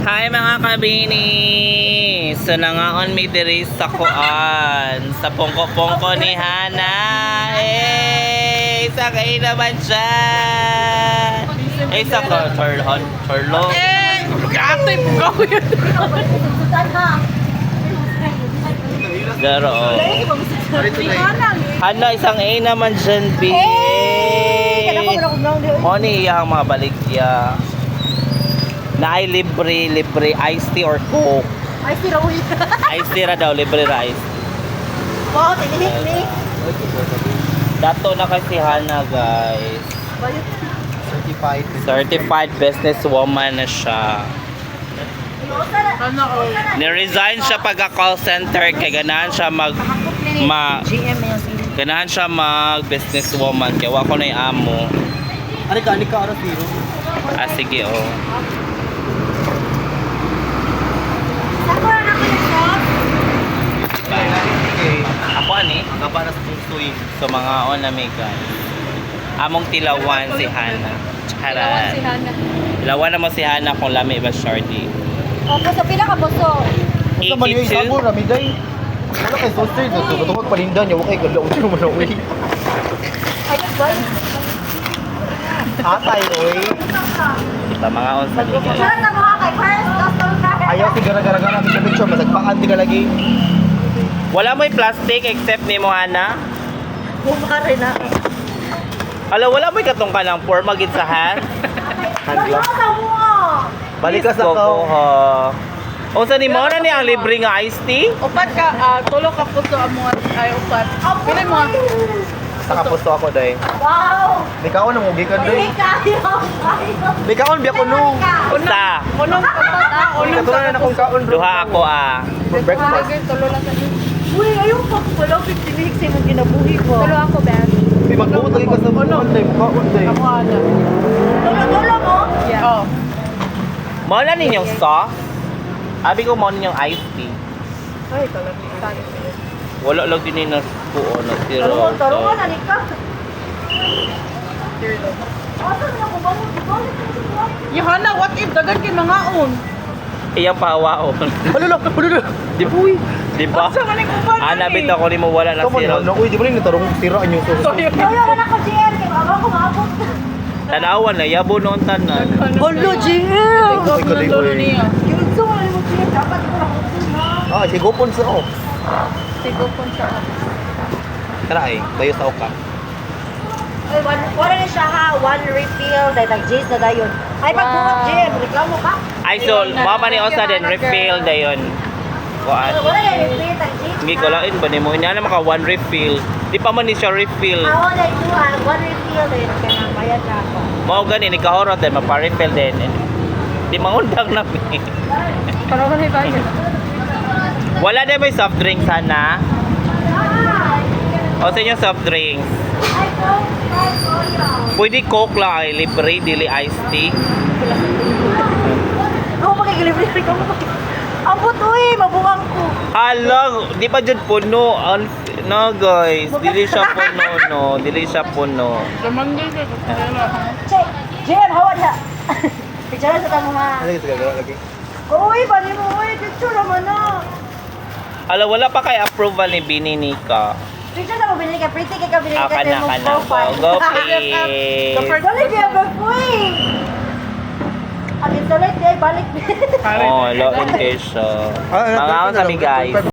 Hi mga kabini! So nangaon mi diri sa kuan sa pongko-pongko ni Hana. Eh, isa kayo naman siya. Eh, isa ko Charlo. Eh, mag-active ko yun. Daro. Hana, isang A naman dyan, B. Moni iyang mga baligya. Na ay libre iced tea or coke. Ay, si Raul. Iced tea ra daw, libre ra iced. Wow, tinihik ni. Dato na kasi Hana, guys. Certified businesswoman na siya. Ni-resign siya pagka-call center kaya ganahan siya GM yung sili. ganahan siya mag-businesswoman kaya wako na yung amo. Ano ka, oras zero? Ah, sige, oh. Sakura na ko yung shop. Ako ani, Para sa pusoy. so mga on na may guys. Among tilawan si Hana. Charan. Tilawan naman si Hana kung lami ba shorty. O, puso, pila ka puso? Basta man yung 82. sabor, ramiday. Wala kay saucer, tututungod panindan niya, wakay galaw siya naman away. Ay, boy. Atay, oy. Kita mga on sa liga. Sarap na mga kay first customer. Ayaw si gara-gara namin sa picture, masagpaan di ka lagi. Wala mo'y plastic except ni mo Hana. Bumari na. Ala, wala mo'y katong ka ng forma gid sa hand. Handla. Sa mo. Balik ka sa Go, kao. ha. O sa ni mo na ni ang libre nga iced tea? Upat ka, tulo ka puso amo ay upat. Pili mo. Sa kapusto ako, day. Wow. Bikaon ang ugi ka, Hindi day. kayo. Bikaon, biya ko no. Usa. Unong upat unong Katulad na akong kaon, bro. Duha ako ah. For breakfast. Tulo lang sa Uy, ayaw pa ko pala. 50 minutes yung ginabuhi ko. Tulo ako, Ben. May magbuot lagi ka sa buwan, day. Kaon, day. Ako ano. Tulo-tulo mo. Yeah. Oh. Mao na ninyong sauce? Abi ko mao ninyong iced tea. Ay, talaga. Wala lang din na puo na tiro. Tarungan, anik ka. Zero. Asa na ko ba mo? Yohana, what if dagan kay mga on? Iyang pahawaon. Halala, halala. Di ba? Di ba? Asa man ang upat? Hanapit ako ni mo wala na Come siro. on, uy, di ba rin natarong siraan yung sauce? Wala na ako, GM. Kaya abang ko maabot. Tanawan na yabo noon tanan. Hello, GM. Ikaw, ikaw, Tulo ikaw. niya. Yung ito, alam mo, GM. Dapat ko na kung Ah, sigupon sa o. Sigo po siya. Tara ay, tayo sa oka. Ay, wala na siya ha. One refill. Dahil nag-J's na dayon. Ay, pagbuot, GM. Reklamo ka. Ay so, mao pa ni Osa din refill dayon. Kuan. Wala na refill. Nag-J's Hindi ko lain ba nimo ina na maka one refill. Di pa man ni siya refill. Ako na ito ha. One refill. Dahil kaya nang bayad na ako. Mao gani ni kahorot din mapa-refill din. Di mangundang na mi. Para ko na ibayan. Wala din may soft drink sana. O sa inyo soft drinks. Ay, go. Ay, soya. Pwede coke lang ay libre, dili iced tea. Ako makikilibre ka mo. Ambot, uy. Mabuwang ko. Hala, di pa dyan puno. No guys, dili siya puno no. Dili siya puno. Lamang din ka. Check. GM, hawa niya. Picture sa tamo ha. Lagi sa gagawin lagi. Uy, bali mo. Uy, picture naman na. Hala, wala pa kay approval ni Bini Nika. Picture sa mo binili ka. Pretty ka binili ka. Kana sa kana. mong profile. Go please. Balik niya ba po eh? Ang internet niya, balik. Oh, hello in case. Mga on sa mi guys.